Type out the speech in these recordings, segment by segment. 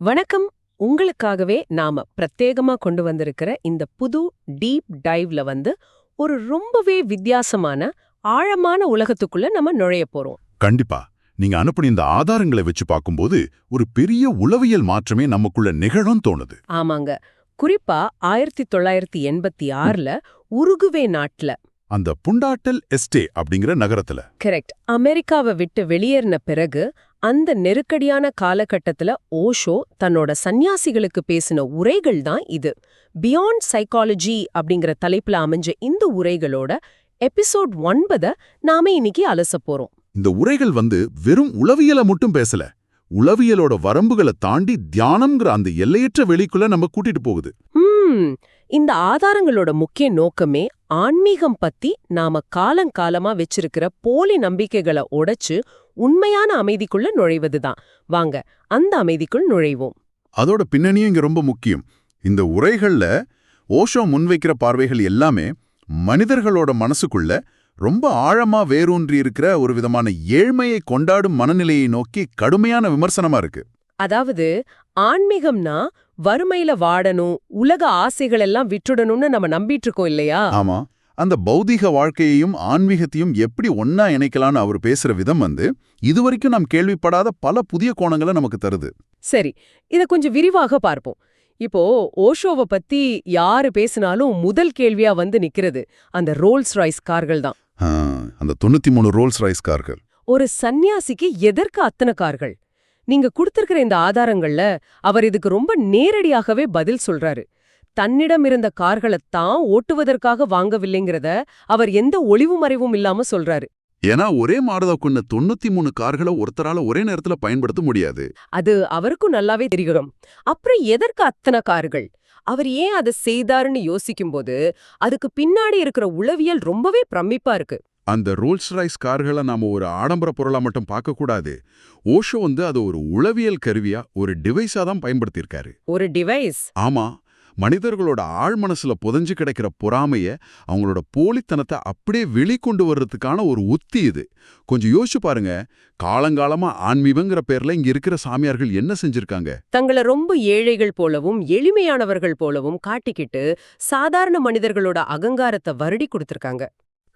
வணக்கம். உங்களுக்காகவே நாம பிரத்யேகமா கொண்டு வந்திருக்கிற இந்த புது டீப் டைவ்ல ஒரு ரொம்பவே வித்தியாசமான ஆழமான உலகத்துக்குள்ள நம்ம நுழைய போறோம். கண்டிப்பா. நீங்க அனுப்பின இந்த ஆதாரங்களை வச்சு பார்க்கும்போது ஒரு பெரிய உளவியல் மாற்றமே நமக்குள்ள நிகழும் தோணுது. ஆமாங்க. குறிப்பா 1986ல உருகுவே நாட்டுல, அந்த புண்டாட்டல் எஸ்டே அப்படிங்கிற நகரத்துல கரெக்ட், அமெரிக்காவை விட்டு வெளியேறின பிறகு அந்த நெருக்கடியான காலகட்டத்துல ஓஷோ தன்னோட சந்நியாசிகளுக்கு பேசின உரைகள் தான் இது. பியாண்ட் சைக்காலஜி அப்படிங்கிற தலைப்புல அமைஞ்ச இந்த உரைகளோட எபிசோட் 9 நாம இன்னைக்கு அலச போறோம். இந்த உரைகள் வெறும் உளவியலை மட்டும் பேசல, உளவியலோட வரம்புகளை தாண்டி தியானம்ங்கிற அந்த எல்லையற்ற வெளிக்குள்ள நம்ம கூட்டிட்டு போகுது. இந்த ஆதாரங்களோட முக்கிய நோக்கமே ஆன்மீகம் பத்தி நாம காலங்காலமா வச்சிருக்கிற போலி நம்பிக்கைகளை உடைச்சு உண்மையான அமைதிக்குள்ள நுழைவதுதான். வாங்க அந்த அமைதிக்குள் நுழைவோம். அதோட பின்னணியும் இங்க ரொம்ப முக்கியம். இந்த உரைகள்ல ஓஷோ முன்வைக்கிற பார்வைகள் எல்லாமே மனிதர்களோட மனசுக்குள்ள ரொம்ப ஆழமா வேரூன்றி இருக்கிற ஒரு விதமான ஏழ்மையை கொண்டாடும் மனநிலையை நோக்கி கடுமையான விமர்சனமா இருக்கு. அதாவது ஆன்மீகம்னா வறுமையில வாடணும், உலக ஆசைகள் எல்லாம் விட்டுடணும்னு நம்ம நம்பிட்டு இருக்கோம் இல்லையா? ஆமா. அந்த பௌதீக வாழ்க்கையையும் ஆன்மீகத்தையும் எப்படி ஒன்னா இணைக்கலான்னு அவர் பேசுற விதம் இதுவரைக்கும் நாம் கேள்விப்படாத பல புதிய கோணங்களை நமக்கு தருது. சரி, இத கொஞ்சம் விரிவாக பார்ப்போம். இப்போ ஓஷோவை பத்தி யாரு பேசினாலும் முதல் கேள்வியா நிக்கிறது அந்த ரோல்ஸ் ராய்ஸ் கார்கள் தான். அந்த 93 ரோல்ஸ் ராய்ஸ் கார்கள். ஒரு சந்நியாசிக்கு எதற்கு அத்தனை கார்கள்? நீங்க கொடுத்திருக்கிற இந்த ஆதாரங்கள்ல அவர் இதுக்கு ரொம்ப நேரடியாகவே பதில் சொல்றாரு. தன்னிடம் இருந்த கார்களைத்தான் ஓட்டுவதற்காக வாங்கவில்லைங்கிறத அவர் எந்த ஒளிவு மறைவும் இல்லாம சொல்றாரு. ஏன்னா ஒரே மாடலை கொண்ட 93 கார்களை ஒருத்தரால ஒரே நேரத்துல பயன்படுத்த முடியாது. அது அவருக்கும் நல்லாவே தெரியும். அப்புறம் எதற்கு அத்தனை கார்கள்? அவர் ஏன் அதை செய்தாருன்னு யோசிக்கும்போது அதுக்கு பின்னாடி இருக்கிற உளவியல் ரொம்பவே பிரமிப்பா இருக்கு. அந்த ரோல்ஸ் ராய்ஸ் கார்களை நாம ஒரு ஆடம்பர பொருளா மட்டும் பார்க்க கூடாது. ஓஷோ அது ஒரு உளவியல் கருவியா, ஒரு டிவைஸா தான் பயன்படுத்தியிருக்காரு. ஒரு டிவைஸ்? ஆமா. மனிதர்களோட ஆழ் மனசுல புதைஞ்சு கிடைக்கிற பொறாமைய, அவங்களோட போலித்தனத்தை அப்படியே வெளிக்கொண்டு வர்றதுக்கான ஒரு உத்தி இது. கொஞ்சம் யோசிச்சு பாருங்க. காலங்காலமா ஆன்மீகங்கிற பேர்ல இங்க இருக்கிற சாமியார்கள் என்ன செஞ்சிருக்காங்க? தங்களை ரொம்ப ஏழைகள் போலவும் எளிமையானவர்கள் போலவும் காட்டிக்கிட்டு சாதாரண மனிதர்களோட அகங்காரத்தை வருடி கொடுத்திருக்காங்க.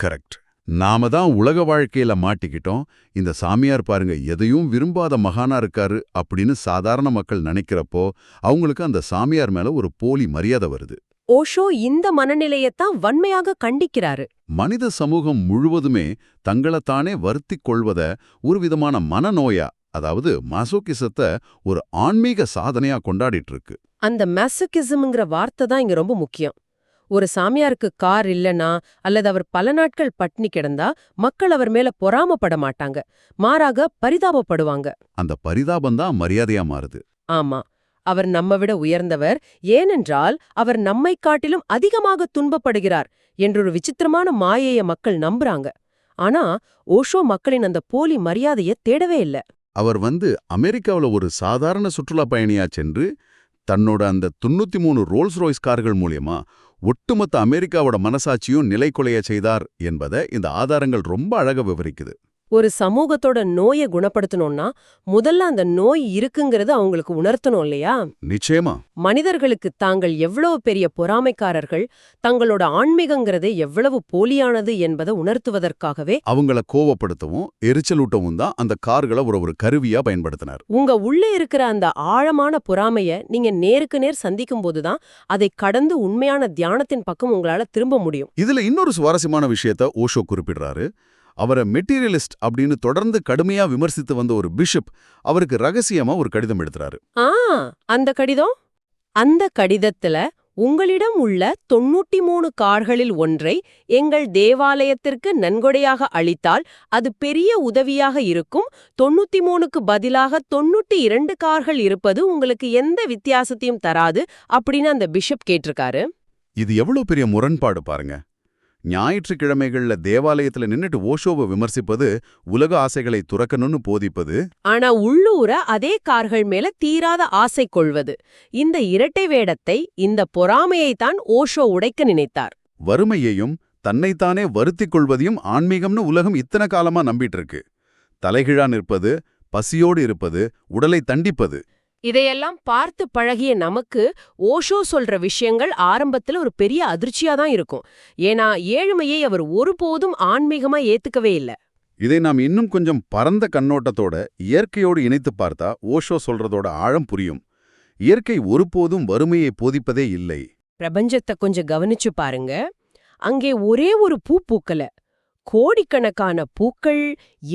கரெக்ட். நாம தான் உலக வாழ்க்கையில மாட்டிக்கிட்டோம். இந்த சாமியார் பாருங்க எதையும் விரும்பாத மகானா இருக்காரு அப்படின்னு சாதாரண மக்கள் நினைக்கிறப்போ அவங்களுக்கு அந்த சாமியார் மேல ஒரு போலி மரியாதை வருது. ஓஷோ இந்த மனநிலையத்தான் வன்மையாக கண்டிக்கிறாரு. மனித சமூகம் முழுவதுமே தங்களைத்தானே வருத்திக் கொள்வத ஒரு விதமான மனநோயா, அதாவது மாசோகிசத்தை ஒரு ஆன்மீக சாதனையா கொண்டாடிட்டு இருக்கு. அந்த மாசோகிசம்ங்கிற வார்த்தை தான் இங்க ரொம்ப முக்கியம். ஒரு சாமியாருக்கு கார் இல்லனா அல்லது அவர் பல நாட்கள் பட்னி கிடந்தா மக்கள் அவர் மேல பொறாமப்பட மாட்டாங்க, மாறாக பரிதாபப்படுவாங்க. அந்த பரிதாபம் தான் மரியாதையா மாறுது. ஆமா, அவர் நம்ம விட உயர்ந்தவர், ஏனென்றால் அவர் நம்மை காட்டிலும் அதிகமாக துன்பப்படுகிறார் என்றொரு விசித்திரமான மாயைய மக்கள் நம்புறாங்க. ஆனா ஓஷோ மக்களின் அந்த போலி மரியாதைய தேடவே இல்ல. அவர் அமெரிக்காவுல ஒரு சாதாரண சுற்றுலா பயணியா சென்று தன்னோட அந்த 93 ரோல்ஸ் ராய்ஸ் கார்கள் மூலியமா ஒட்டுமொத்த அமெரிக்காவோட மனசாட்சியும் நிலைக்குலைய செய்தார் என்பதை இந்த ஆதாரங்கள் ரொம்ப அழகா விவரிக்குது. ஒரு சமூகத்தோட நோயை குணப்படுத்தணும்னா முதல்ல அந்த நோய் இருக்குங்கிறது அவங்களுக்கு உணர்த்தணும் இல்லையா? நிச்சயமா. மனிதர்களுக்கு தாங்கள் எவ்வளவு பெரிய பொறாமைக்காரர்கள், தங்களோட ஆன்மீகங்கிறது எவ்வளவு போலியானது என்பதை உணர்த்துவதற்காகவே அவங்கள கோவப்படுத்தவும் எரிச்சலூட்டவும் தான் அந்த கார்களை ஒரு கருவியா பயன்படுத்தினார். உங்க உள்ளே இருக்கிற அந்த ஆழமான பொறாமைய நீங்க நேருக்கு நேர் சந்திக்கும் போதுதான் அதை கடந்து உண்மையான தியானத்தின் பக்கம் உங்களால திரும்ப முடியும். இதுல இன்னொரு சுவாரஸ்யமான விஷயத்த ஓஷோ குறிப்பிடுறாரு. அவரை மெட்டீரியலிஸ்ட் அப்படின்னு தொடர்ந்து கடுமையா விமர்சித்து வந்த ஒரு பிஷப் அவருக்கு ரகசியமா ஒரு கடிதம் எழுதுறாரு. அந்த கடிதத்துல உங்களிடம் உள்ள 93 கார்களில் ஒன்றை எங்கள் தேவாலயத்திற்கு நன்கொடையாக அளித்தால் அது பெரிய உதவியாக இருக்கும். 93க்கு பதிலாக 92 கார்கள் இருப்பது உங்களுக்கு எந்த வித்தியாசத்தையும் தராது அப்படின்னு அந்த பிஷப் கேட்டிருக்காரு. இது எவ்வளவு பெரிய முரண்பாடு பாருங்க. ஞாயிற்றுக்கிழமைகள்ல தேவாலயத்துல நின்னுட்டு ஓஷோவை விமர்சிப்பது, உலக ஆசைகளை துறக்கணும்னு போதிப்பது, ஆனா உள்ளூர அதே கார்கள் மேல தீராத ஆசை கொள்வது. இந்த இரட்டை வேடத்தை, இந்த பொறாமையைத்தான் ஓஷோ உடைக்க நினைத்தார். வறுமையையும் தன்னைத்தானே வருத்திக் கொள்வதையும் ஆன்மீகம்னு உலகம் இத்தனை காலமா நம்பிட்டு இருக்கு. தலைகீழா நிற்பது, பசியோடு இருப்பது, உடலை தண்டிப்பது. இதையெல்லாம் பார்த்து பழகிய நமக்கு ஓஷோ சொல்ற விஷயங்கள் ஆரம்பத்துல ஒரு பெரிய அதிர்ச்சியா தான் இருக்கும். ஏன்னா ஏழ்மையை அவர் ஒருபோதும் ஆன்மீகமா ஏத்துக்கவே இல்ல. இதை நாம் இன்னும் கொஞ்சம் பரந்த கண்ணோட்டத்தோட இயற்கையோடு இணைத்து பார்த்தா ஓஷோ சொல்றதோட ஆழம் புரியும். இயற்கை ஒருபோதும் வறுமையை போதிப்பதே இல்லை. பிரபஞ்சத்தை கொஞ்சம் கவனிச்சு பாருங்க. அங்கே ஒரே ஒரு பூ பூக்கல, கோடிக்கணக்கான பூக்கள்,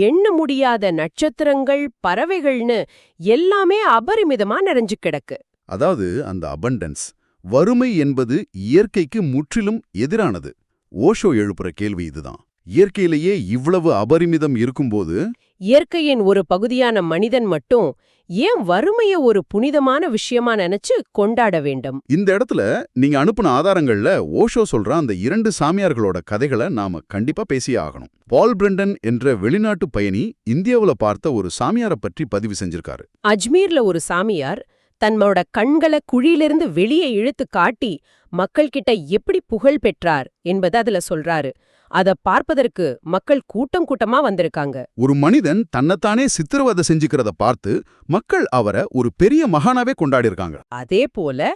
எண்ண முடியாத நட்சத்திரங்கள், பறவைகள்னு எல்லாமே அபரிமிதமா நிறைஞ்சு கிடக்கு. அதாவது அந்த அபண்டன்ஸ், வறுமை என்பது இயற்கைக்கு முற்றிலும் எதிரானது. ஓஷோ எழுப்புற கேள்வி இதுதான். இயற்கையிலேயே இவ்வளவு அபரிமிதம் இருக்கும்போது இயற்கையின் ஒரு பகுதியான மனிதன் மட்டும் ஏன் வறுமைய ஒரு புனிதமான விஷயமா நினைச்சு கொண்டாட வேண்டும்? இந்த இடத்துல நீங்க அனுப்புன ஆதாரங்கள்ல ஓஷோ சொல்ற அந்த 2 சாமியார்களோட கதைகளை நாம கண்டிப்பா பேசியே ஆகணும். பால் பிரெண்டன் என்ற வெளிநாட்டு பயணி இந்தியாவுல பார்த்த ஒரு சாமியாரை பற்றி பதிவு செஞ்சிருக்காரு. அஜ்மீர்ல ஒரு சாமியார் தன்னோட கண்களை குழியிலிருந்து வெளியே இழுத்து காட்டி மக்கள் கிட்ட எப்படி புகழ் பெற்றார் என்பது அதுல சொல்றாரு. அத பார்ப்பதற்கு மக்கள் கூட்டம் கூட்டமா வந்திருக்காங்க. ஒரு மனிதன் தன்னைத்தானே சித்திரவதை செஞ்சுக்கிறத பார்த்து மக்கள் அவரை ஒரு பெரிய மகானாவே கொண்டாடிருக்காங்க. அதே போல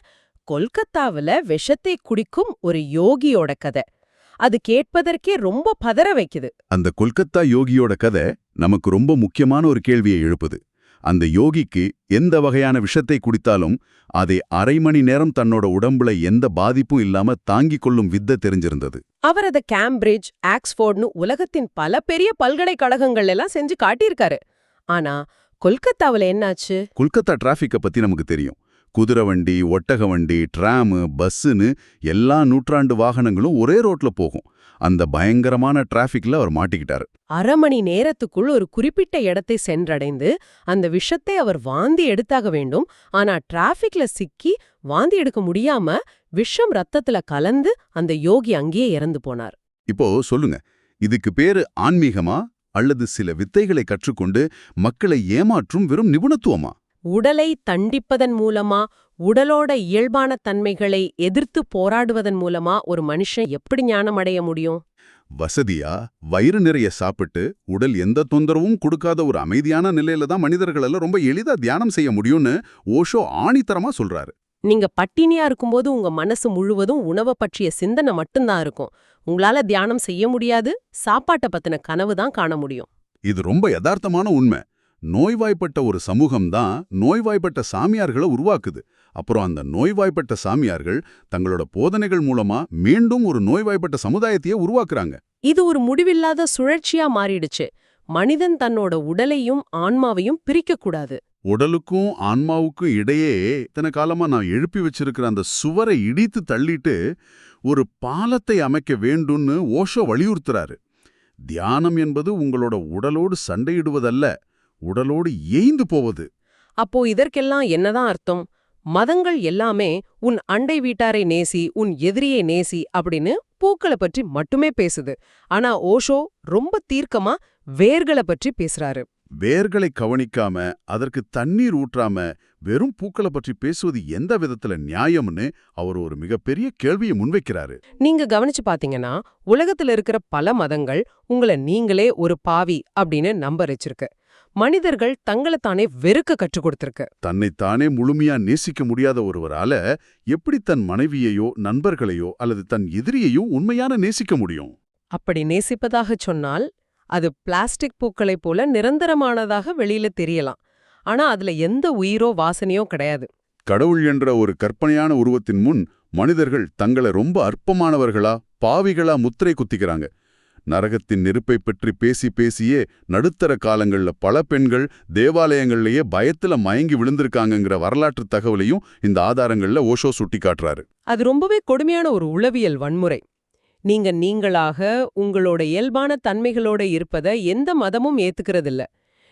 கொல்கத்தாவுல விஷத்தை குடிக்கும் ஒரு யோகியோட கதை, அது கேட்பதற்கே ரொம்ப பதற வைக்குது. அந்த கொல்கத்தா யோகியோட கதை நமக்கு ரொம்ப முக்கியமான ஒரு கேள்வியை எழுப்புது. அந்த யோகிக்கு எந்த வகையான விஷத்தை குடித்தாலும் அதை அரை மணி நேரம் தன்னோட உடம்புல எந்த பாதிப்பும் இல்லாம தாங்கிக் கொள்ளும் வித்தை தெரிஞ்சிருந்தது. அவர் அத கேம்பிரிட்ஜ், ஆக்ஸ்போர்ட்னு உலகத்தின் பல பெரிய பல்கலைக்கழகங்கள் எல்லாம் செஞ்சு காட்டியிருக்காரு. ஆனா கொல்கத்தாவுல என்னாச்சு? கொல்கத்தா டிராஃபிக்கை பத்தி நமக்கு தெரியும். குதிரை வண்டி, ஒட்டக வண்டி, டிராமு, பஸ்ஸுன்னு எல்லா நூற்றாண்டு வாகனங்களும் ஒரே ரோட்ல போகும். அந்த பயங்கரமான டிராஃபிக்ல அவர் மாட்டிக்கிட்டாரு. அரை மணி நேரத்துக்குள் ஒரு குறிப்பிட்ட இடத்தை சென்றடைந்து அந்த விஷத்தை அவர் வாந்தி எடுத்தாக வேண்டும். ஆனா டிராஃபிக்ல சிக்கி வாந்தி எடுக்க முடியாம விஷம் ரத்தத்துல கலந்து அந்த யோகி அங்கேயே இறந்து போனார். இப்போ சொல்லுங்க, இதுக்கு பேரு ஆன்மீகமா அல்லது சில வித்தைகளை கற்றுக்கொண்டு மக்களை ஏமாற்றும் வெறும் நிபுணத்துவமா? உடலை தண்டிப்பதன் மூலமா, உடலோட இயல்பான தன்மைகளை எதிர்த்து போராடுவதன் மூலமா ஒரு மனுஷன் எப்படி ஞானம் அடைய முடியும்? வசதியா வயிறு நிறைய சாப்பிட்டு உடல் எந்த தொந்தரவும் கொடுக்காத ஒரு அமைதியான நிலையில தான் மனிதர்களெல்லாம் ரொம்ப எளிதா தியானம் செய்ய முடியும்னு ஓஷோ ஆணித்தரமா சொல்றாரு. நீங்க பட்டினியா இருக்கும்போது உங்க மனசு முழுவதும் உணவை பற்றிய சிந்தனை மட்டும்தான் இருக்கும். உங்களால தியானம் செய்ய முடியாது, சாப்பாட்டை பத்தின கனவு தான் காண முடியும். இது ரொம்ப யதார்த்தமான உண்மை. நோய்வாய்ப்பட்ட ஒரு சமூகம் தான் நோய்வாய்ப்பட்ட சாமியார்களை உருவாக்குது. அப்புறம் அந்த நோய்வாய்ப்பட்ட சாமியார்கள் தங்களோட போதனைகள் மூலமா மீண்டும் ஒரு நோய்வாய்ப்பட்ட சமுதாயத்தையே உருவாக்குறாங்க. இது ஒரு முடிவில்லாத சுழற்சியா மாறிடுச்சு. மனிதன் தன்னோட உடலையும் ஆன்மாவையும் பிரிக்கக்கூடாது. உடலுக்கும் ஆன்மாவுக்கும் இடையே இத்தனை காலமா நான் எழுப்பி வச்சிருக்கிற அந்த சுவரை இடித்து தள்ளிட்டு ஒரு பாலத்தை அமைக்க வேண்டும்னு ஓஷோ வலியுறுத்துறாரு. தியானம் என்பது உங்களோட உடலோடு சண்டையிடுவதல்ல, உடலோடு ஏய்ந்து போவது. அப்போ இதற்கெல்லாம் என்னதான் அர்த்தம்? மதங்கள் எல்லாமே உன் அண்டை வீட்டாரை நேசி, உன் எதிரியை நேசி அப்படின்னு பூக்களை பற்றி மட்டுமே பேசுது. ஆனா ஓஷோ ரொம்ப தீர்க்கமா வேர்களை பற்றி பேசுறாரு. வேர்களை கவனிக்காம அதற்கு தண்ணீர் ஊற்றாம வெறும் பூக்களை பற்றி பேசுவது எந்த விதத்துல நியாயம்னு அவர் ஒரு மிகப்பெரிய கேள்வியை முன்வைக்கிறாரு. நீங்க கவனிச்சு பாத்தீங்கன்னா உலகத்துல இருக்கிற பல மதங்கள் உங்களை நீங்களே ஒரு பாவி அப்படின்னு நம்ப வச்சிருக்கு. மனிதர்கள் தங்களைத்தானே வெறுக்க கற்றுக் கொடுத்திருக்கு. தன்னைத்தானே முழுமையா நேசிக்க முடியாத ஒருவரால எப்படி தன் மனைவியையோ நண்பர்களையோ அல்லது தன் எதிரியையோ உண்மையான நேசிக்க முடியும்? அப்படி நேசிப்பதாக சொன்னால் அது பிளாஸ்டிக் பூக்களைப் போல நிரந்தரமானதாக வெளியில தெரியலாம். ஆனா அதுல எந்த உயிரோ வாசனையோ கிடையாது. கடவுள் என்ற ஒரு கற்பனையான உருவத்தின் முன் மனிதர்கள் தங்களை ரொம்ப அற்பமானவர்களா, பாவிகளா முத்திரை குத்திக்கிறாங்க. நரகத்தின் நெருப்பை பற்றி பேசி பேசியே நடுத்தர காலங்கள்ல பல பெண்கள் தேவாலயங்கள்லயே பயத்துல மயங்கி விழுந்திருக்காங்கங்கிற வரலாற்று தகவலையும் இந்த ஆதாரங்கள்ல ஓஷோ சுட்டிக்காட்டுறாரு. அது ரொம்பவே கொடுமையான ஒரு உளவியல் வன்முறை. நீங்களாக உங்களோட இயல்பான தன்மைகளோட இருப்பத எந்த மதமும் ஏத்துக்கிறதில்ல.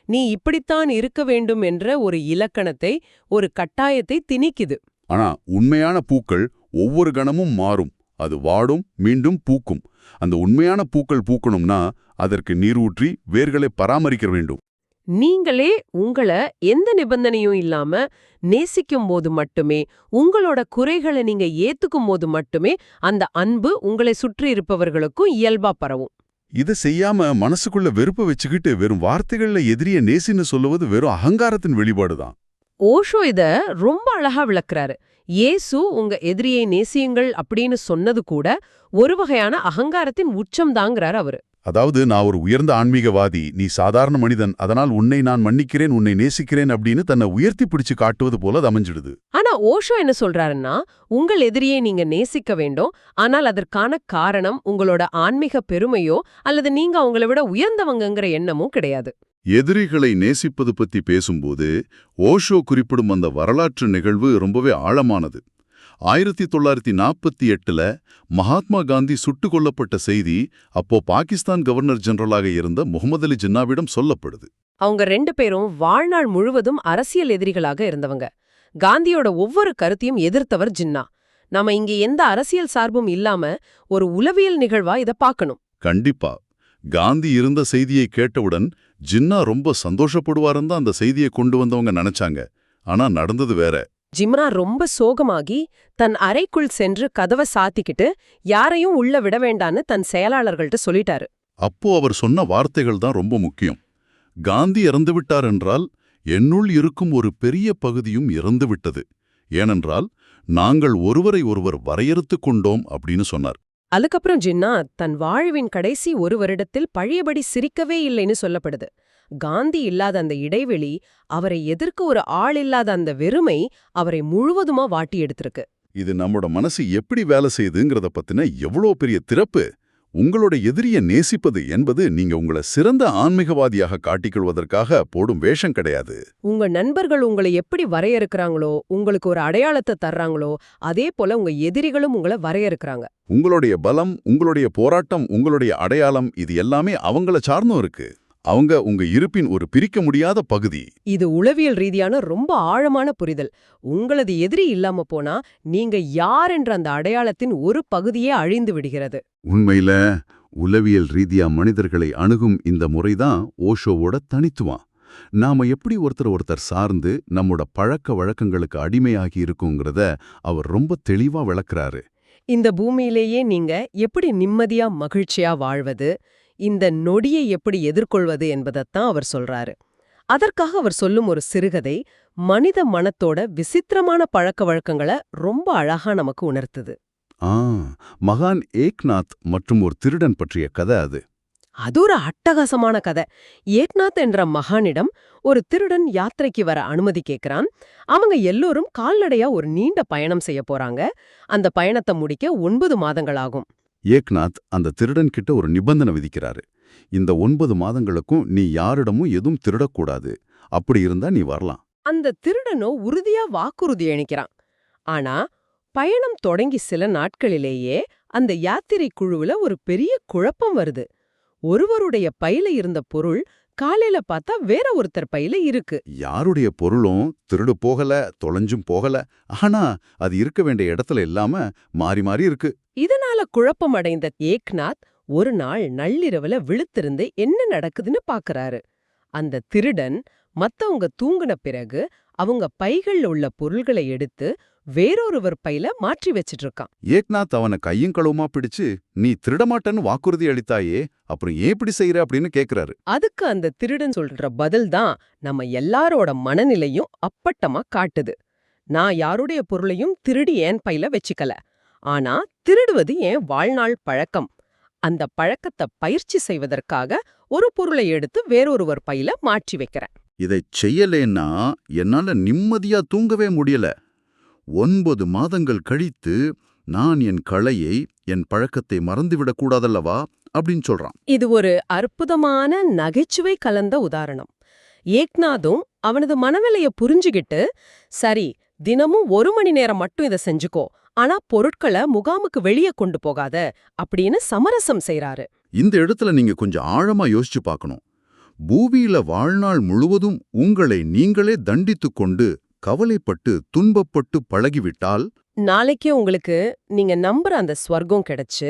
நீ இப்படித்தான் இருக்க வேண்டும் என்ற ஒரு இலக்கணத்தை, ஒரு கட்டாயத்தை திணிக்குது. ஆனா உண்மையான பூக்கள் ஒவ்வொரு கணமும் மாறும். அது வாடும், மீண்டும் பூக்கும். அந்த உண்மையான பூக்கள் பூக்கணும்னா அதற்கு நீரூற்றி வேர்களை பராமரிக்க வேண்டும். நீங்களே உங்கள எந்த நிபந்தனையும் இல்லாம நேசிக்கும் போது மட்டுமே, உங்களோட குறைகளை நீங்க ஏத்துக்கும் போது மட்டுமே அந்த அன்பு உங்களை சுற்றி இருப்பவர்களுக்கும் இயல்பா பரவும். இதை செய்யாம மனசுக்குள்ள வெறுப்ப வச்சுக்கிட்டு வெறும் வார்த்தைகள்ல எதிரிய நேசின்னு சொல்லுவது வெறும் அகங்காரத்தின் வெளிப்பாடுதான். ஓஷோ இத ரொம்ப அழகா விளக்குறாரு. இயேசு உங்க எதிரியை நேசியுங்கள் அப்படின்னு சொன்னது கூட ஒரு வகையான அகங்காரத்தின் உச்சம்தாங்கிறாரு அவரு. அதாவது, நான் ஒரு உயர்ந்த ஆன்மீகவாதி, நீ சாதாரண மனிதன், அதனால் உன்னை நான் மன்னிக்கிறேன், உன்னை நேசிக்கிறேன் அப்படின்னு தன்னை உயர்த்தி பிடிச்சு காட்டுவது போல அது அமைஞ்சிடுது. ஆனா ஓஷோ என்ன சொல்றாருன்னா, உங்கள் எதிரியை நீங்க நேசிக்க வேண்டும். ஆனால் அதற்கான காரணம் உங்களோட ஆன்மீக பெருமையோ அல்லது நீங்க அவங்கள விட உயர்ந்தவங்கங்கிற எண்ணமும் கிடையாது. எதிரிகளை நேசிப்பது பத்தி பேசும்போது ஓஷோ குறிப்பிடும் அந்த வரலாற்று நிகழ்வு ரொம்பவே ஆழமானது. 1948ல மகாத்மா காந்தி சுட்டுக் கொல்லப்பட்ட செய்தி அப்போ பாகிஸ்தான் கவர்னர் ஜெனரலாக இருந்த முகமது அலி ஜின்னாவிடம் சொல்லப்படுது. அவங்க 2 பேரும் வாழ்நாள் முழுவதும் அரசியல் எதிரிகளாக இருந்தவங்க. காந்தியோட ஒவ்வொரு கருத்தையும் எதிர்த்தவர் ஜின்னா. நாம இங்க எந்த அரசியல் சார்பும் இல்லாம ஒரு உளவியல் நிகழ்வா இத பார்க்கணும். கண்டிப்பா. காந்தி இருந்த செய்தியை கேட்டவுடன் ஜின்னா ரொம்ப சந்தோஷப்படுவாருன்னு தான் அந்த செய்தியை கொண்டு வந்தவங்க நினைச்சாங்க. ஆனா நடந்தது வேற. ஜிம்னா ரொம்ப சோகமாகி தன் அறைக்குள் சென்று கதவை சாத்திக்கிட்டு யாரையும் உள்ள விட வேண்டான்னு தன் செயலாளர்கள்ட்ட சொல்லிட்டாரு. அப்போ அவர் சொன்ன வார்த்தைகள் தான் ரொம்ப முக்கியம். காந்தி இறந்துவிட்டார் என்றால் என்னுள் இருக்கும் ஒரு பெரிய பகுதியும் இறந்துவிட்டது. ஏனென்றால் நாங்கள் ஒருவரை ஒருவர் வரையறுத்துக் கொண்டோம் அப்படின்னு சொன்னார். அதுக்கப்புறம் ஜின்னா தன் வாழ்வின் கடைசி 1 வருடத்தில் பழையபடி சிரிக்கவே இல்லைன்னு சொல்லப்படுது. காந்தி இல்லாத அந்த இடைவெளி, அவரை எதிர்க்க ஒரு ஆள் இல்லாத அந்த வெறுமை அவரை முழுவதுமா வாட்டி எடுத்திருக்கு. இது நம்மோட மனசு எப்படி வேலை செய்யுதுங்கிறத பத்தின எவ்வளோ பெரிய திறப்பு. உங்களோட எதிரிய நேசிப்பது என்பது நீங்க உங்களை சிறந்த ஆன்மீகவாதியாக காட்டிக்கொள்வதற்காக போடும் வேஷம் கிடையாது. உங்க நண்பர்கள் உங்களை எப்படி வரையறுக்கிறாங்களோ, உங்களுக்கு ஒரு அடையாளத்தை தர்றாங்களோ, அதே போல உங்க எதிரிகளும் உங்களை வரையறுக்கிறாங்க. உங்களுடைய பலம், உங்களுடைய போராட்டம், உங்களுடைய அடையாளம், இது எல்லாமே அவங்கள சார்ந்தும் இருக்கு. அவங்க உங்க இருப்பின் ஒரு பிரிக்க முடியாத பகுதி. இது உளவியல் ரீதியான ரொம்ப ஆழமான புரிதல். உங்களது எதிரி இல்லாம போனா நீங்க யார் என்ற அந்த அடையாளத்தின் ஒரு பகுதியே அழிந்து விடுகிறது. உண்மையில உளவியல் ரீதியா மனிதர்களை அணுகும் இந்த முறைதான் ஓஷோவோட தனித்துவம். நாம எப்படி ஒருத்தர் சார்ந்து நம்மோட பழக்க வழக்கங்களுக்கு அடிமையாகி இருக்குங்கிறத அவர் ரொம்ப தெளிவா விளக்குறாரு. இந்த பூமியிலேயே நீங்க எப்படி நிம்மதியா மகிழ்ச்சியா வாழ்வது, இந்த நொடியை எப்படி எதிர்கொள்வது என்பதைத்தான் அவர் சொல்றாரு. அதற்காக அவர் சொல்லும் ஒரு சிறுகதை மனித மனத்தோட விசித்திரமான பழக்க வழக்கங்களை ரொம்ப அழகா நமக்கு உணர்த்துது. மகான் ஏக்நாத் மற்றும் ஒரு திருடன் பற்றிய கதை அது. அது ஒரு அட்டகாசமான கதை. ஏக்நாத் என்ற மகானிடம் ஒரு திருடன் யாத்திரைக்கு வர அனுமதி கேட்கிறான். அவங்க எல்லோரும் கால்நடையா ஒரு நீண்ட பயணம் செய்ய போறாங்க. அந்த பயணத்தை முடிக்க 9 மாதங்கள் ஆகும். ஏக்நாத் அந்த திருடன் கிட்ட ஒரு நிபந்தனை விதிக்கிறாரு. இந்த 9 மாதங்களுக்கும் நீ யாரிடமும் எதுவும் திருடக்கூடாது. அப்படி இருந்தா நீ வரலாம். அந்த திருடனோ உறுதியா வாக்குறுதி அளிக்கிறான். ஆனா பயணம் தொடங்கி சில நாட்களிலேயே அந்த யாத்திரை குழுவுல ஒரு பெரிய குழப்பம் வருது. ஒருவருடைய பையில இருந்த பொருள் காலையில பார்த்தா வேற ஒருத்தர் பையில இருக்கு. யாருடைய பொருளும் திருடு போகல, தொலைஞ்சும் போகல. ஆனா அது இருக்க வேண்டிய இடத்துல இல்லாம மாறி மாறி இருக்கு. இதனால குழப்பம் அடைந்த ஏக்நாத் ஒரு நாள் நள்ளிரவுல விழித்திருந்து என்ன நடக்குதுன்னு பாக்குறாரு. அந்த திருடன் மத்தவங்க தூங்குன பிறகு அவங்க பைகள்ல உள்ள பொருள்களை எடுத்து வேறொருவர் பையில மாற்றி வச்சிட்டு இருக்கான். ஏக்நாத் அவனை கையும் களவுமா பிடிச்சு, நீ திருடமாட்டன்னு வாக்குறுதி அளித்தாயே, அப்புறம் ஏன் இப்படி செய்யற அப்படின்னு கேக்குறாரு. அதுக்கு அந்த திருடன் சொல்ற பதில் தான் நம்ம எல்லாரோட மனநிலையும் அப்பட்டமா காட்டுது. நான் யாருடைய பொருளையும் திருடி என் பையில வச்சுக்கல. ஆனா திருடுவது என் வாழ்நாள் பழக்கம். அந்த பழக்கத்தை பயிற்சி செய்வதற்காக ஒரு பொருளை எடுத்து வேறொருவர் பையில மாற்றி வைக்கிறேன். இதைச் செய்யலேன்னா என்னால நிம்மதியா தூங்கவே முடியல. 9 மாதங்கள் கழித்து நான் என் களையை, என் பழக்கத்தை மறந்துவிடக்கூடாதல்லவா அப்படின்னு சொல்றான். இது ஒரு அற்புதமான நகைச்சுவை கலந்த உதாரணம். ஏக்நாதும் அவனது மனநிலைய புரிஞ்சுகிட்டு, சரி தினமும் 1 மணி நேரம் மட்டும் இதை செஞ்சுக்கோ, ஆனா பொருட்களை முகாமுக்கு வெளியே கொண்டு போகாத அப்படின்னு சமரசம் செய்றாரு. இந்த இடத்துல நீங்க கொஞ்சம் ஆழமா யோசிச்சு பார்க்கணும். பூமியில வாழ்நாள் முழுவதும் உங்களை நீங்களே தண்டித்துக் கொண்டு கவலைப்பட்டு துன்பப்பட்டு பழகிவிட்டால், நாளைக்கே உங்களுக்கு நீங்க நம்புற அந்த ஸ்வர்க்கம் கிடைச்சு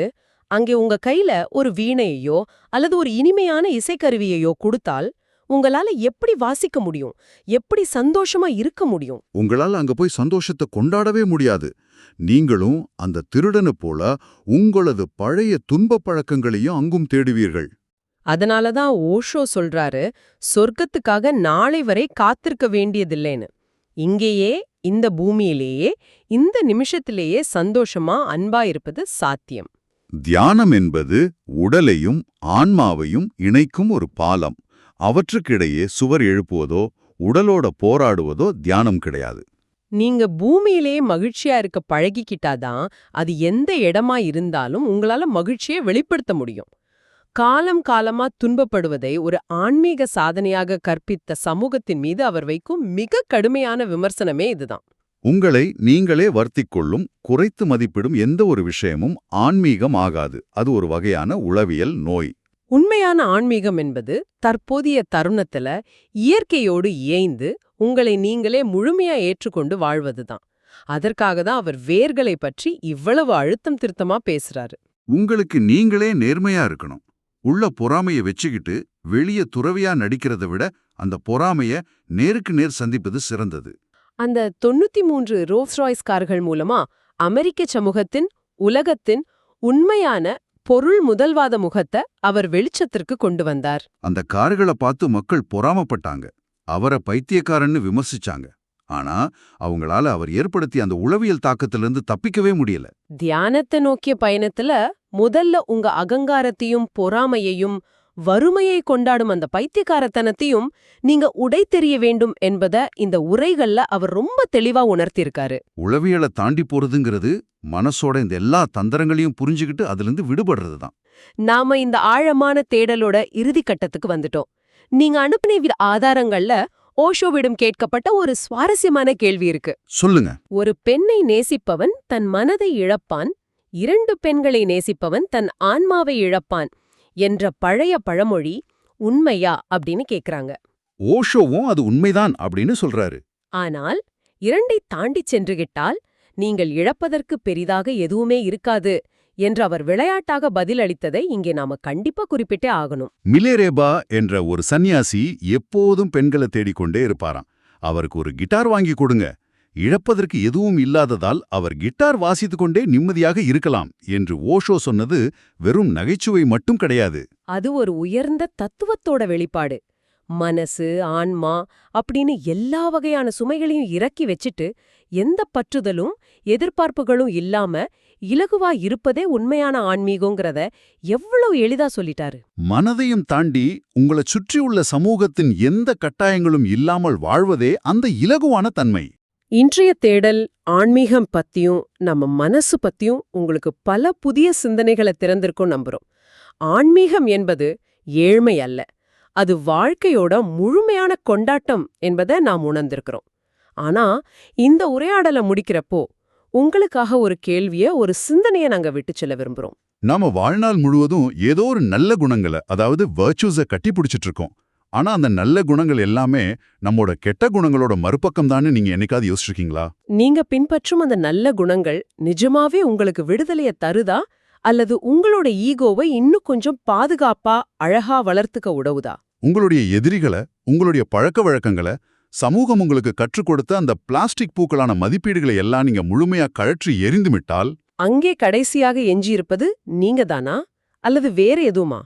அங்கே உங்க கையில ஒரு வீணையையோ அல்லது ஒரு இனிமையான இசைக்கருவியையோ கொடுத்தால் உங்களால எப்படி வாசிக்க முடியும்? எப்படி சந்தோஷமா இருக்க முடியும்? உங்களால அங்க போய் சந்தோஷத்தை கொண்டாடவே முடியாது. நீங்களும் அந்த திருடனு போல உங்களது பழைய துன்ப பழக்கங்களையும் அங்கும் தேடுவீர்கள். அதனாலதான் ஓஷோ சொல்றாரு, சொர்க்கத்துக்காக நாளை வரை காத்திருக்க வேண்டியதில்லைன்னு. இங்கேயே இந்த பூமியிலேயே இந்த நிமிஷத்திலேயே சந்தோஷமா அன்பா இருப்பது சாத்தியம். தியானம் என்பது உடலையும் ஆன்மாவையும் இணைக்கும் ஒரு பாலம். அவற்றுக்கிடையே சுவர் எழுப்புவதோ உடலோட போராடுவதோ தியானம் கிடையாது. நீங்க பூமியிலேயே மகிழ்ச்சியா இருக்க பழகிக்கிட்டாதான் அது எந்த இடமா இருந்தாலும் உங்களால மகிழ்ச்சியை வெளிப்படுத்த முடியும். காலம் காலமா துன்பப்படுவதை ஒரு ஆன்மீக சாதனையாக கற்பித்த சமூகத்தின் மீது அவர் வைக்கும் மிக கடுமையான விமர்சனமே இதுதான். உங்களை நீங்களே வருத்திக் கொள்ளும், குறைத்து மதிப்பிடும் எந்த ஒரு விஷயமும் ஆன்மீகம் ஆகாது. அது ஒரு வகையான உளவியல் நோய். உண்மையான ஆன்மீகம் என்பது தற்போதைய தருணத்துல இயற்கையோடு இயைந்து உங்களை நீங்களே முழுமையா ஏற்றுக்கொண்டு வாழ்வதுதான். அதற்காக தான் அவர் வேர்களை பற்றி இவ்வளவு அழுத்தம் திருத்தமா பேசுறாரு. உங்களுக்கு நீங்களே நேர்மையா இருக்கணும். உள்ள பொறாமைய வச்சுக்கிட்டு வெளிய துறவியா நடிக்கிறத விட அந்த பொறாமைய நேருக்கு நேர் சந்திப்பது சிறந்தது. அந்த 93 ரோல்ஸ் ராய்ஸ் கார்கள் மூலமா அமெரிக்க சமூகத்தின், உலகத்தின் உண்மையான பொருள் முதல்வாத முகத்தை அவர் வெளிச்சத்திற்கு கொண்டு வந்தார். அந்த கார்களை பார்த்து மக்கள் பொறாமப்பட்டாங்க, அவரை பைத்தியக்காரன்னு விமர்சிச்சாங்க. ஆனா அவங்களால அவர் ஏற்படுத்திய அந்த உளவியல் தாக்கத்திலிருந்து தப்பிக்கவே முடியல. தியானத்தை நோக்கிய பயணத்துல முதல்ல உங்க அகங்காரத்தையும் பொறாமையையும் வறுமையை கொண்டாடும் அந்த பைத்தியக்காரத்தனத்தையும் நீங்க உடைத்தெறிய வேண்டும் என்பத இந்த உரைகள்ல அவர் ரொம்ப தெளிவா உணர்த்தியிருக்காரு. உளவியலை தாண்டி போறதுங்கிறது மனசோட இந்த எல்லா தந்திரங்களையும் புரிஞ்சுக்கிட்டு அதிலிருந்து விடுபடுறது தான். நாம இந்த ஆழமான தேடலோட இறுதி கட்டத்துக்கு வந்துட்டோம். நீங்க அனுப்பின ஆதாரங்கள்ல ஓஷோவிடம் கேட்கப்பட்ட ஒரு சுவாரஸ்யமான கேள்வி இருக்கு. சொல்லுங்க. ஒரு பெண்ணை நேசிப்பவன் தன் மனதை இழப்பான், 2 பெண்களை நேசிப்பவன் தன் ஆன்மாவை இழப்பான் என்ற பழைய பழமொழி உண்மையா அப்படின்னு கேக்குறாங்க. ஓஷோவும் அது உண்மைதான் அப்படின்னு சொல்றாரு. ஆனால் 2ஐ தாண்டிச் சென்றுகிட்டால் நீங்கள் இழப்பதற்கு பெரிதாக எதுவுமே இருக்காது என்று அவர் விளையாட்டாக பதிலளித்ததை இங்கே நாம கண்டிப்பா குறிப்பிட்டே ஆகணும். மிலேரேபா என்ற ஒரு சன்னியாசி எப்போதும் பெண்களை தேடிக்கொண்டே இருப்பாராம். அவருக்கு ஒரு கிட்டார் வாங்கி கொடுங்க, இழப்பதற்கு எதுவும் இல்லாததால் அவர் கிட்டார் வாசித்துக் கொண்டே நிம்மதியாக இருக்கலாம் என்று ஓஷோ சொன்னது வெறும் நகைச்சுவை மட்டும் கிடையாது. அது ஒரு உயர்ந்த தத்துவத்தோட வெளிப்பாடு. மனசு, ஆன்மா அப்படின்னு எல்லா வகையான சுமைகளையும் இறக்கி வச்சிட்டு எந்த பற்றுதலும் எதிர்பார்ப்புகளும் இல்லாம இலகுவா இருப்பதே உண்மையான ஆன்மீகங்கிறத எவ்வளவு எளிதா சொல்லிட்டாரு. மனதையும் தாண்டி உங்களை சுற்றியுள்ள சமூகத்தின் எந்த கட்டாயங்களும் இல்லாமல் வாழ்வதே அந்த இலகுவான தன்மை. இன்றைய தேடல் ஆன்மீகம் பத்தியும் நம்ம மனசு பத்தியும் உங்களுக்கு பல புதிய சிந்தனைகளை திறந்திருக்கும் நம்புறோம். ஆன்மீகம் என்பது ஏழ்மை அல்ல, அது வாழ்க்கையோட முழுமையான கொண்டாட்டம் என்பதை நாம் உணர்ந்திருக்கிறோம். ஆனா இந்த உரையாடலை முடிக்கிறப்போ உங்களுக்காக ஒரு கேள்விய, ஒரு சிந்தனையை நாங்க விட்டு செல்ல விரும்புறோம். நாம வாழ்நாள் முழுவதும் ஏதோ ஒரு நல்ல குணங்களை, அதாவது வர்ச்சுஸை கட்டி பிடிச்சிட்டு இருக்கோம். ஆனா அந்த நல்ல குணங்கள் எல்லாமே நம்மோட கெட்ட குணங்களோட மறுபக்கம் தானே நீங்க என்னைக்காவது யோசிச்சிருக்கீங்களா? நீங்க பின்பற்றும் அந்த நல்ல குணங்கள் நிஜமாவே உங்களுக்கு விடுதலையை தருதா, அல்லது உங்களோட ஈகோவை இன்னும் கொஞ்சம் பாதுகாப்பா அழகா வளர்த்துக்க உதவுதா? உங்களுடைய எதிரிகளை, உங்களுடைய பழக்க வழக்கங்களை, சமூகம் உங்களுக்கு கற்றுக் கொடுத்த அந்த பிளாஸ்டிக் பூக்களான மதிப்பீடுகளை எல்லாம் நீங்க முழுமையா கழற்றி எரிந்துவிட்டால் அங்கே கடைசியாக எஞ்சியிருப்பது நீங்க தானா, அல்லது வேற எதுவுமா?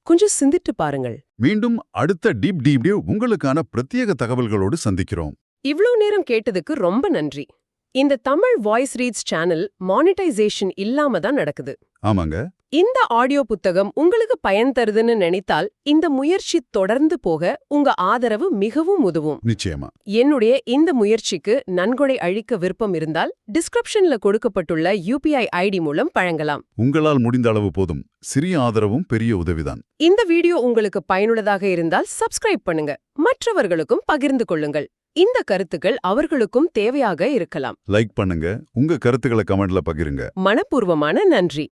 கொஞ்சம் சிந்திட்டு பாருங்கள். மீண்டும் அடுத்த டீப் உங்களுக்கான பிரத்யேக தகவல்களோடு சந்திக்கிறோம். இவ்ளோ நேரம் கேட்டதுக்கு ரொம்ப நன்றி. இந்த Tamil voice reads channel monetisation இல்லாம தான் நடக்குது. ஆமாங்க. இந்த ஆடியோ புத்தகம் உங்களுக்கு பயன் தருதுன்னு நினைத்தால் இந்த முயற்சி தொடர்ந்து போக உங்க ஆதரவு மிகவும் உதவும். நிச்சயமா. என்னுடைய இந்த முயற்சிக்கு நன்கொடை அளிக்க விருப்பம் இருந்தால் டிஸ்கிரிப்ஷன்ல கொடுக்கப்பட்டுள்ள UPI ID மூலம் வழங்கலாம். உங்களால் முடிந்த அளவு போதும். சிறிய ஆதரவும் பெரிய உதவிதான். இந்த வீடியோ உங்களுக்கு பயனுள்ளதாக இருந்தால் சப்ஸ்கிரைப் பண்ணுங்க, மற்றவர்களுக்கும் பகிர்ந்து கொள்ளுங்கள். இந்த கருத்துக்கள் அவர்களுக்கும் தேவையாக இருக்கலாம். லைக் பண்ணுங்க, உங்க கருத்துக்களை கமெண்ட்ல பகிருங்க. மனப்பூர்வமான நன்றி.